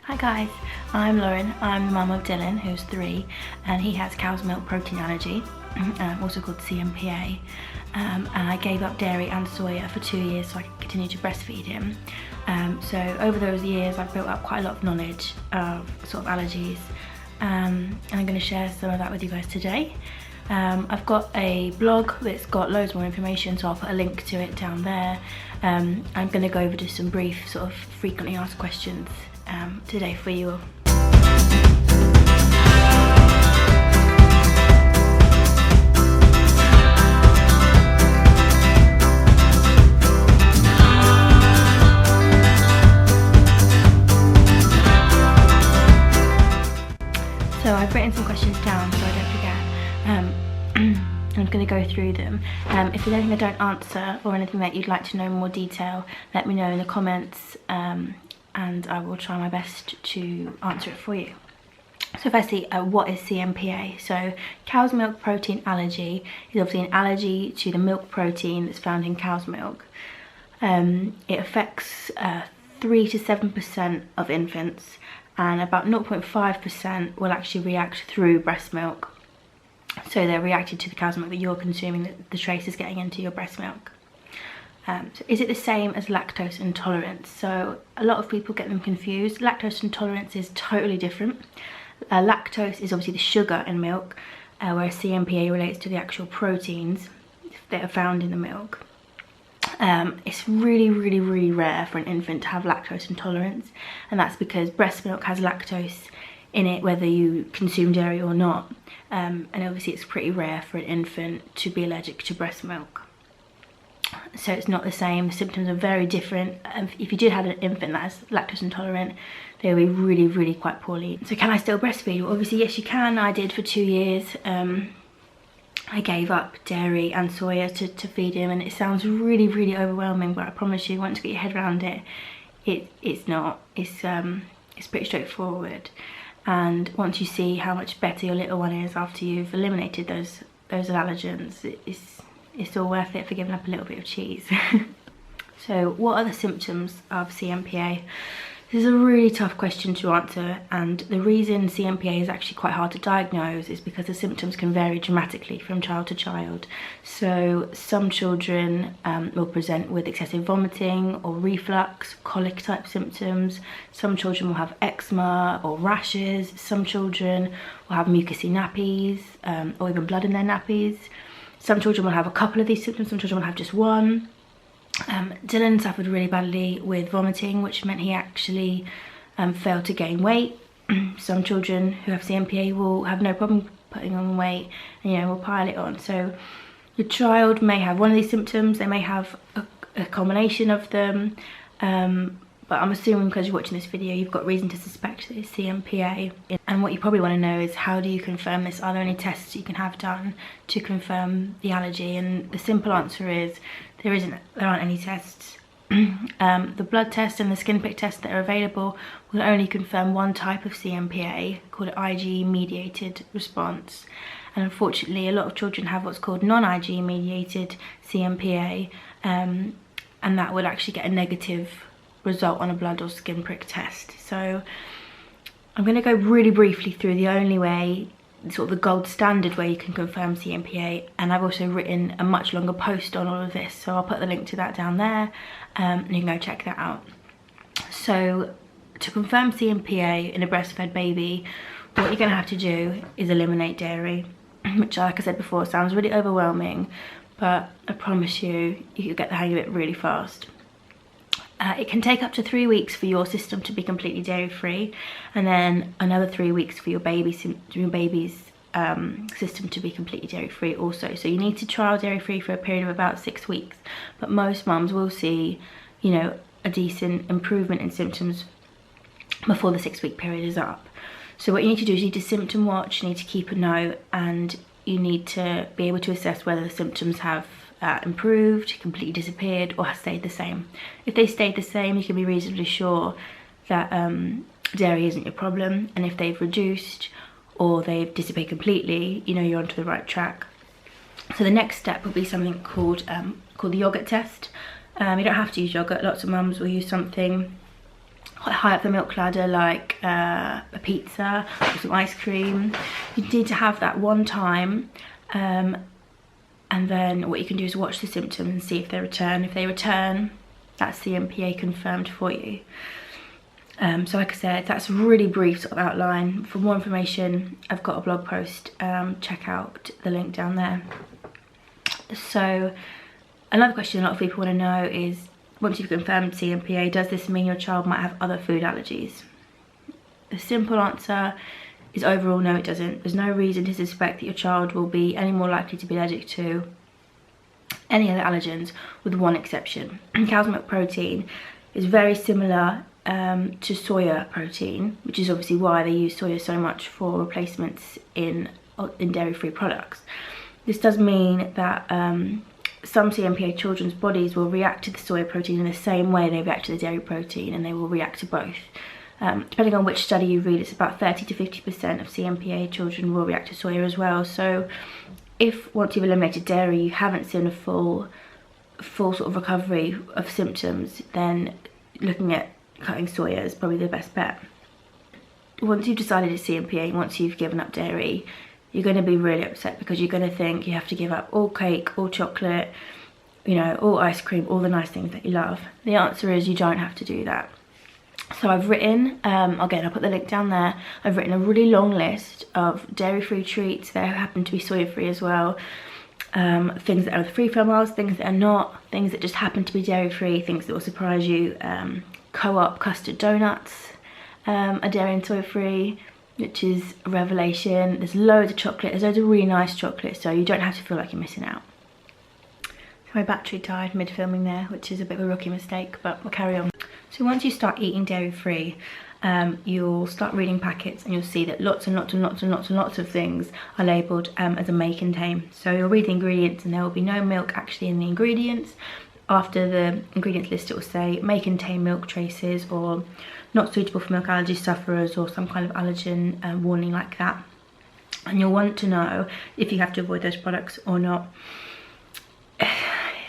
Hi guys, I'm Lauren. I'm the mum of Dylan, who's 3, and he has cow's milk protein allergy, also called CMPA. And I gave up dairy and soya for 2 years so I could continue to breastfeed him. So over those years I've built up quite a lot of knowledge of sort of allergies, and I'm going to share some of that with you guys today. I've got a blog that's got loads more information, so I'll put a link to it down there. I'm going to go over just some brief sort of frequently asked questions today for you all. So I've written some questions down so I don't forget. I'm going to go through them. If there's anything I don't answer or anything that you'd like to know in more detail, let me know in the comments, and I will try my best to answer it for you. So firstly, what is CMPA? So cow's milk protein allergy is obviously an allergy to the milk protein that's found in cow's milk. It affects 3 to 7% of infants, and about 0.5% will actually react through breast milk. So they're reacted to the cow's milk that you're consuming, that the trace is getting into your breast milk. So is it the same as lactose intolerance? So a lot of people get them confused. Lactose intolerance is totally different. Lactose is obviously the sugar in milk, whereas CMPA relates to the actual proteins that are found in the milk. It's really rare for an infant to have lactose intolerance, and that's because breast milk has lactose in it whether you consume dairy or not, and obviously it's pretty rare for an infant to be allergic to breast milk. So it's not the same, the symptoms are very different. If you did have an infant that is lactose intolerant, they will be really quite poorly. So can I still breastfeed? Well, obviously yes you can. I did for 2 years. I gave up dairy and soya to feed him, and it sounds really overwhelming, but I promise you, once you get your head around it, it's not. It's pretty straightforward. And once you see how much better your little one is after you've eliminated those allergens, it's all worth it for giving up a little bit of cheese. So what are the symptoms of CMPA? This is a really tough question to answer, and the reason CMPA is actually quite hard to diagnose is because the symptoms can vary dramatically from child to child. So some children will present with excessive vomiting or reflux, colic type symptoms. Some children will have eczema or rashes. Some children will have mucousy nappies, or even blood in their nappies. Some children will have a couple of these symptoms, some children will have just one. Dylan suffered really badly with vomiting, which meant he actually failed to gain weight. Some children who have CMPA will have no problem putting on weight, and will pile it on. So your child may have one of these symptoms, they may have a combination of them, but I'm assuming because you're watching this video you've got reason to suspect that it's CMPA. And what you probably want to know is, how do you confirm this? Are there any tests you can have done to confirm the allergy? And the simple answer is there aren't any tests. The blood test and the skin prick test that are available will only confirm one type of CMPA, called IgE mediated response. And unfortunately a lot of children have what's called non-IgE mediated CMPA, and that would actually get a negative result on a blood or skin prick test. So I'm going to go really briefly through the only way, sort of the gold standard way you can confirm CMPA, and I've also written a much longer post on all of this, so I'll put the link to that down there, and you can go check that out. So to confirm CMPA in a breastfed baby, what you're going to have to do is eliminate dairy, which, like I said before, sounds really overwhelming, but I promise you, you'll get the hang of it really fast. It can take up to 3 weeks for your system to be completely dairy-free, and then another 3 weeks for your baby's system to be completely dairy-free also. So you need to trial dairy-free for a period of about 6 weeks, but most mums will see, a decent improvement in symptoms before the 6-week period is up. So what you need to do is you need to symptom watch, you need to keep a note, and you need to be able to assess whether the symptoms have improved, completely disappeared, or has stayed the same. If they stayed the same, you can be reasonably sure that dairy isn't your problem, and if they've reduced or they've disappeared completely, you're onto the right track. So the next step will be something called the yogurt test. You don't have to use yogurt. Lots of mums will use something high up the milk ladder, like a pizza or some ice cream. You need to have that one time, and then what you can do is watch the symptoms and see if they return. If they return, that's CMPA confirmed for you. So like I said, that's a really brief sort of outline. For more information, I've got a blog post, check out the link down there. So another question a lot of people want to know is, once you've confirmed CMPA, does this mean your child might have other food allergies? The simple answer is overall no, it doesn't. There's no reason to suspect that your child will be any more likely to be allergic to any other allergens, with one exception. Cow's milk protein is very similar to soya protein, which is obviously why they use soya so much for replacements in dairy-free products. This does mean that some CMPA children's bodies will react to the soya protein in the same way they react to the dairy protein, and they will react to both. Depending on which study you read, it's about 30 to 50% of CMPA children will react to soya as well. So if once you've eliminated dairy you haven't seen a full sort of recovery of symptoms, then looking at cutting soya is probably the best bet. Once you've decided it's CMPA, once you've given up dairy, you're going to be really upset, because you're going to think you have to give up all cake, all chocolate, you know, all ice cream, all the nice things that you love. The answer is you don't have to do that. So I've written, again I'll put the link down there, I've written a really long list of dairy-free treats that happen to be soya-free as well. Things that are free from oils, things that are not, things that just happen to be dairy-free, things that will surprise you. Co-op custard donuts are dairy and soya-free, which is a revelation. There's loads of chocolate, there's loads of really nice chocolate, so you don't have to feel like you're missing out. So my battery died mid-filming there, which is a bit of a rookie mistake, but we'll carry on. So once you start eating dairy-free, you'll start reading packets and you'll see that lots and lots and lots and lots and lots of things are labelled as a may contain. So you'll read the ingredients and there will be no milk actually in the ingredients. After the ingredients list, it will say may contain milk traces, or not suitable for milk allergy sufferers, or some kind of allergen warning like that. And you'll want to know if you have to avoid those products or not.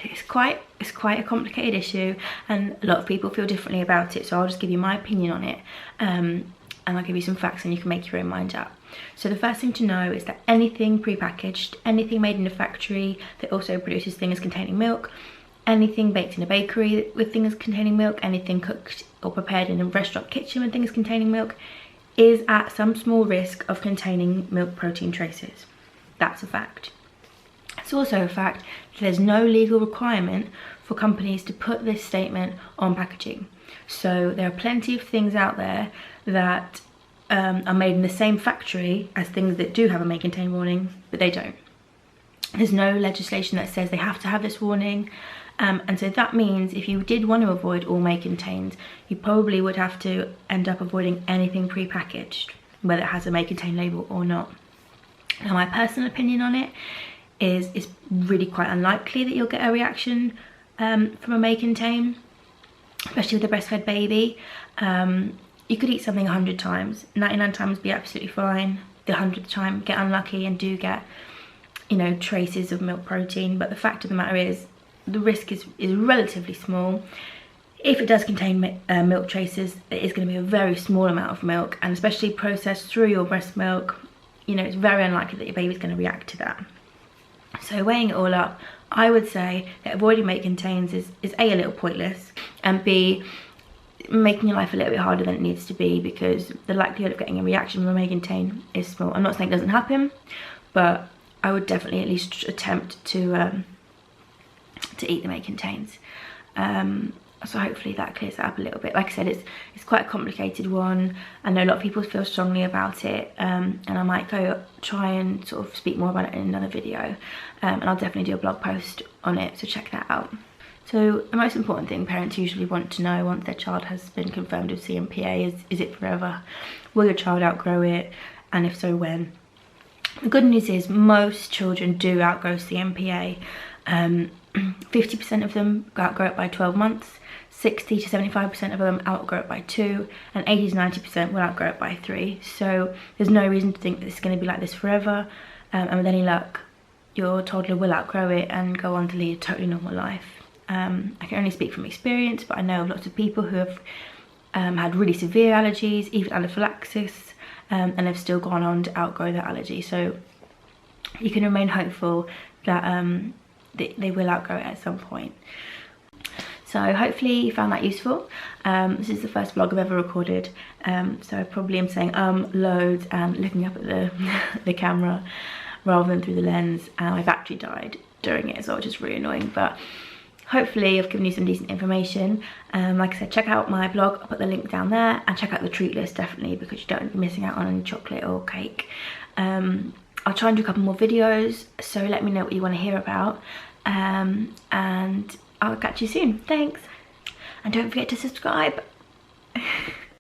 It's quite a complicated issue, and a lot of people feel differently about it, so I'll just give you my opinion on it, and I'll give you some facts and you can make your own mind up. So the first thing to know is that anything pre-packaged, anything made in a factory that also produces things containing milk, anything baked in a bakery with things containing milk, anything cooked or prepared in a restaurant kitchen with things containing milk, is at some small risk of containing milk protein traces. That's a fact. It's also a fact that there's no legal requirement for companies to put this statement on packaging. So there are plenty of things out there that are made in the same factory as things that do have a may contain warning, but they don't. There's no legislation that says they have to have this warning, and so that means if you did want to avoid all may contains, you probably would have to end up avoiding anything pre-packaged, whether it has a may contain label or not. Now my personal opinion on it is it's really quite unlikely that you'll get a reaction from a may contain, especially with a breastfed baby. You could eat something 100 times, 99 times be absolutely fine. The 100th time get unlucky and do get, you know, traces of milk protein, but the fact of the matter is the risk is relatively small. If it does contain milk traces, it is going to be a very small amount of milk, and especially processed through your breast milk, you know, it's very unlikely that your baby's going to react to that. So weighing it all up, I would say that avoiding may contains is A, a little pointless, and B, making your life a little bit harder than it needs to be, because the likelihood of getting a reaction from a may contain is small. I'm not saying it doesn't happen, but I would definitely at least attempt to eat the may contains. So hopefully that clears that up a little bit. Like I said, it's quite a complicated one. I know a lot of people feel strongly about it, and I might go try and sort of speak more about it in another video, and I'll definitely do a blog post on it, so check that out. So the most important thing parents usually want to know once their child has been confirmed with CMPA is it forever? Will your child outgrow it, and if so, when? The good news is most children do outgrow CMPA. 50% of them outgrow it by 12 months, 60 to 75% of them outgrow it by 2, and 80 to 90% will outgrow it by 3. So there's no reason to think that it's going to be like this forever, and with any luck your toddler will outgrow it and go on to lead a totally normal life. I can only speak from experience, but I know of lots of people who have had really severe allergies, even anaphylaxis, and have still gone on to outgrow their allergy. So you can remain hopeful that they will outgrow it at some point. So hopefully you found that useful. This is the first vlog I've ever recorded, so I probably am saying loads and looking up at the camera rather than through the lens, and my battery died during it as well, which is really annoying, but hopefully I've given you some decent information. Like I said, check out my blog, I'll put the link down there, and check out the treat list definitely, because you don't want to be missing out on any chocolate or cake. I'll try and do a couple more videos, so let me know what you want to hear about, and I'll catch you soon. Thanks, and don't forget to subscribe.